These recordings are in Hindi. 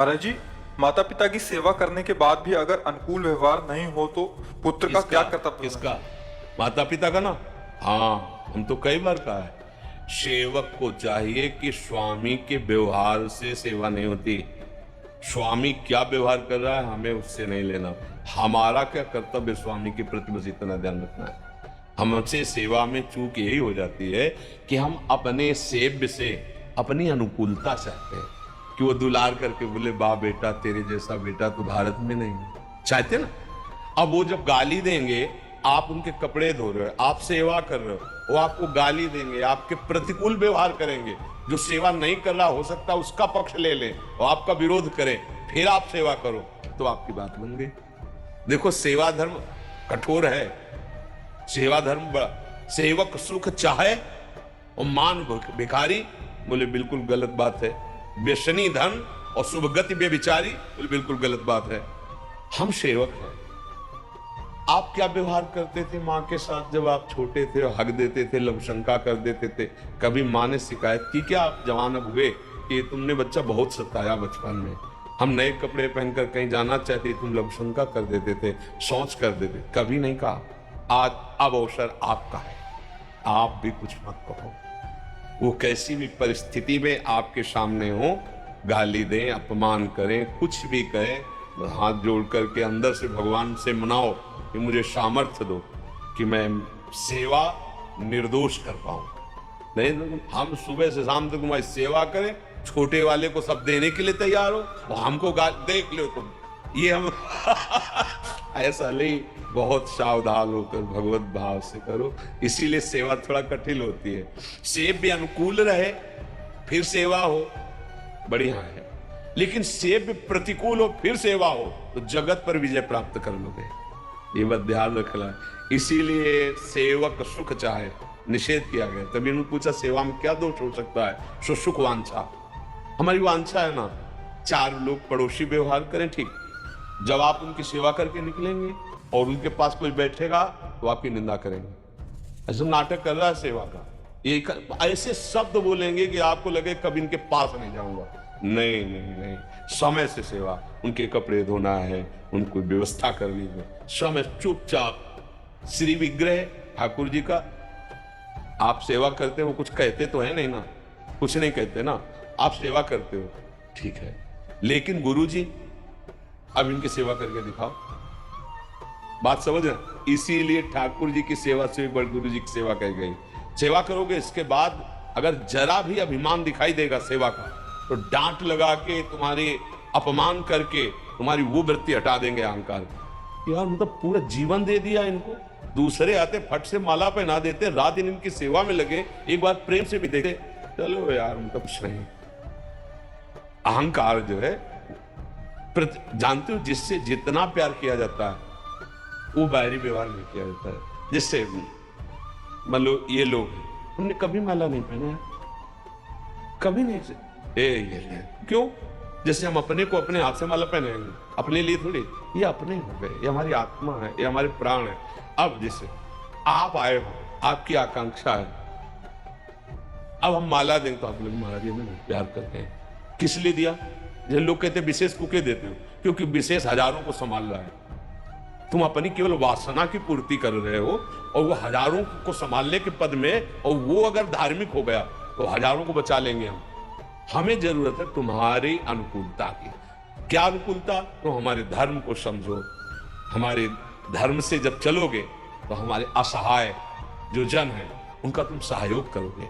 महाराज जी, माता पिता की सेवा करने के बाद भी अगर अनुकूल व्यवहार नहीं हो तो पुत्र का क्या कर्तव्य है? किसका? माता पिता का ना। हाँ, हम तो कई बार कहा है, सेवक को चाहिए कि स्वामी के व्यवहार से सेवा नहीं होती। स्वामी क्या व्यवहार कर रहा है हमें उससे नहीं लेना। हमारा क्या कर्तव्य स्वामी के प्रति बस इतना ध्यान रखना है। हमसे सेवा में चूक यही हो जाती है कि हम अपने सेव्य से अपनी अनुकूलता चाहते हैं कि वो दुलार करके बोले वाह बेटा, तेरे जैसा बेटा तो भारत में नहीं है। चाहते ना। अब वो जब गाली देंगे, आप उनके कपड़े धो रहे हो, आप सेवा कर रहे हो, वो आपको गाली देंगे, आपके प्रतिकूल व्यवहार करेंगे। जो सेवा नहीं कर रहा हो सकता उसका पक्ष ले ले और आपका विरोध करे, फिर आप सेवा करो तो आपकी बात बन गई। देखो, सेवा धर्म कठोर है, सेवा धर्म बड़ा। सेवक सुख चाहे और मान भिखारी, बोले बिल्कुल गलत बात है। व्यसनी धन और शुभ गति बेविचारी, बोले बिल्कुल गलत बात है। हम सेवक हैं। आप क्या व्यवहार करते थे माँ के साथ जब आप छोटे थे और हक देते थे, लघुशंका कर देते थे? कभी माँ ने शिकायत की क्या आप जवान अब हुए कि तुमने बच्चा बहुत सताया बचपन में, हम नए कपड़े पहनकर कहीं जाना चाहते तुम लघुशंका कर देते थे, सोच कर देते? कभी नहीं कहा। आज अब अवसर आपका है, आप भी कुछ मत कहो। वो कैसी भी परिस्थिति में आपके सामने हो, गाली दें, अपमान करें, कुछ भी कहें, हाथ जोड़ करके अंदर से भगवान से मनाओ कि मुझे सामर्थ्य दो कि मैं सेवा निर्दोष कर पाऊं। नहीं तो हम सुबह से शाम तक तुम्हारी सेवा करें, छोटे वाले को सब देने के लिए तैयार हो और हमको देख लो तुम, ये हम ऐसा नहीं। बहुत सावधान होकर भगवत भाव से करो, इसीलिए सेवा थोड़ा कठिन होती है। सेव भी अनुकूल रहे फिर सेवा हो, बढ़िया है। लेकिन सेव भी प्रतिकूल हो फिर सेवा हो तो जगत पर विजय प्राप्त कर लोगे, ये बात ध्यान रखना है। इसीलिए सेवक सुख चाहे, निषेध किया गया। तभी उन्होंने पूछा सेवा में क्या दोष हो सकता है? सो सुख वांछा, हमारी वांछा है ना, चार लोग पड़ोसी व्यवहार करें ठीक। जब आप उनकी सेवा करके निकलेंगे और उनके पास कोई बैठेगा तो आपकी निंदा करेंगे। ऐसा नाटक कर रहा है सेवा का, ये ऐसे शब्द बोलेंगे कि आपको लगे कभी इनके पास नहीं जाऊंगा। नहीं नहीं नहीं, समय से सेवा। उनके कपड़े धोना है, उनको व्यवस्था कर लीजिए, समय चुपचाप। श्री विग्रह ठाकुर जी का आप सेवा करते हो, कुछ कहते तो है नहीं ना, कुछ नहीं कहते ना, आप सेवा करते हो ठीक है। लेकिन गुरु जी अब इनकी सेवा करके दिखाओ, बात समझ रहे? इसीलिए ठाकुर जी की सेवा से भी बड़ गुरु जी की सेवा कही गई। सेवा करोगे, इसके बाद अगर जरा भी अभिमान दिखाई देगा सेवा का तो डांट लगा के, तुम्हारे अपमान करके तुम्हारी वो वृत्ति हटा देंगे, अहंकार। यार मतलब पूरा जीवन दे दिया इनको, दूसरे आते फट से माला पहना देते, रात दिन इनकी सेवा में लगे, एक बार प्रेम से भी देखे, चलो यार मतलब कुछ नहीं। अहंकार जो है, जानते हो जिससे जितना प्यार किया जाता है वो बाहरी व्यवहार नहीं किया जाता है। जिससे मान लो ये लोग उन्होंने कभी माला नहीं पहना है, कभी नहीं से ये क्यों? जैसे हम अपने को अपने हाथ से माला पहनाएंगे, अपने लिए थोड़ी, ये अपने हो गए, ये हमारी आत्मा है, ये हमारे प्राण है। अब जैसे आप आए हो, आपकी आकांक्षा है, अब हम माला देंगे तो आप लोग महाराज जी में प्यार करते हैं। किस लिए दिया? जैसे लोग कहते हैं विशेष को क्यों देते हो? क्योंकि विशेष हजारों को संभाल रहा है, तुम अपनी केवल वासना की पूर्ति कर रहे हो और वो हजारों को संभालने के पद में, और वो अगर धार्मिक हो गया तो हजारों को बचा लेंगे हम। हमें जरूरत है तुम्हारी अनुकूलता की। क्या अनुकूलता? तो हमारे धर्म को समझो, हमारे धर्म से जब चलोगे तो हमारे असहाय जो जन है उनका तुम सहयोग करोगे,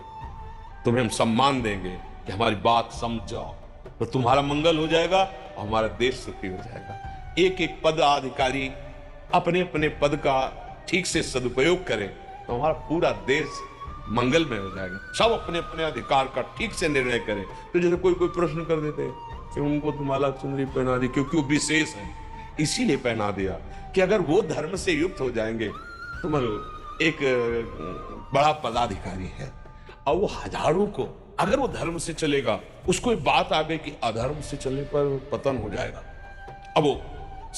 तुम्हें हम सम्मान देंगे कि हमारी बात समझ जाओ, तो तुम्हारा मंगल हो जाएगा और हमारा देश सुखी हो जाएगा। एक एक पदाधिकारी अपने अपने पद का ठीक से सदुपयोग करें तो हमारा पूरा देश मंगलमय हो जाएगा। सब अपने अपने अधिकार का ठीक से निर्णय करें। तो जैसे कोई कोई प्रश्न कर देते हैं कि उनको तो माला चुनरी पहना दी क्योंकि वो विशेष है, इसीलिए पहना दिया। कि अगर वो धर्म से युक्त हो जाएंगे तो मतलब एक बड़ा पदाधिकारी है और वो हजारों को, अगर वो धर्म से चलेगा, उसको एक बात आ गई कि अधर्म से चलने पर पतन हो जाएगा, अब वो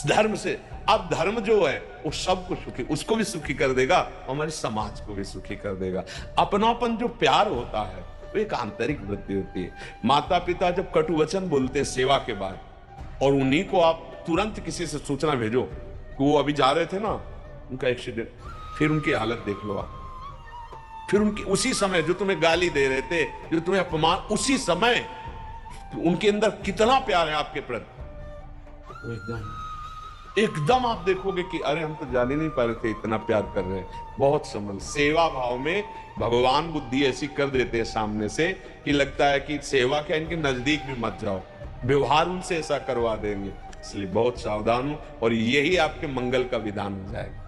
धर्म से, अब धर्म जो है वो सबको सुखी, उसको भी सुखी कर देगा, हमारे समाज को भी सुखी कर देगा। अपनापन जो प्यार होता है वो एक आंतरिक वृत्ति होती है। माता पिता जब कटु वचन बोलते हैं सेवा के बाद और उन्हीं को आप तुरंत किसी से सूचना भेजो कि वो अभी जा रहे थे ना, उनका एक्सीडेंट, फिर उनकी हालत देख लो आप। फिर उनकी उसी समय जो तुम्हें गाली दे रहे थे, जो तुम्हें अपमान, उसी समय उनके अंदर कितना प्यार है आपके प्रति। एकदम आप देखोगे कि अरे हम तो जान ही नहीं पा रहे थे इतना प्यार कर रहे हैं। बहुत समझ, सेवा भाव में भगवान बुद्धि ऐसी कर देते हैं सामने से कि लगता है कि सेवा क्या, इनके नजदीक भी मत जाओ, व्यवहार उनसे ऐसा करवा देंगे। इसलिए बहुत सावधान हो और यही आपके मंगल का विधान हो जाएगा।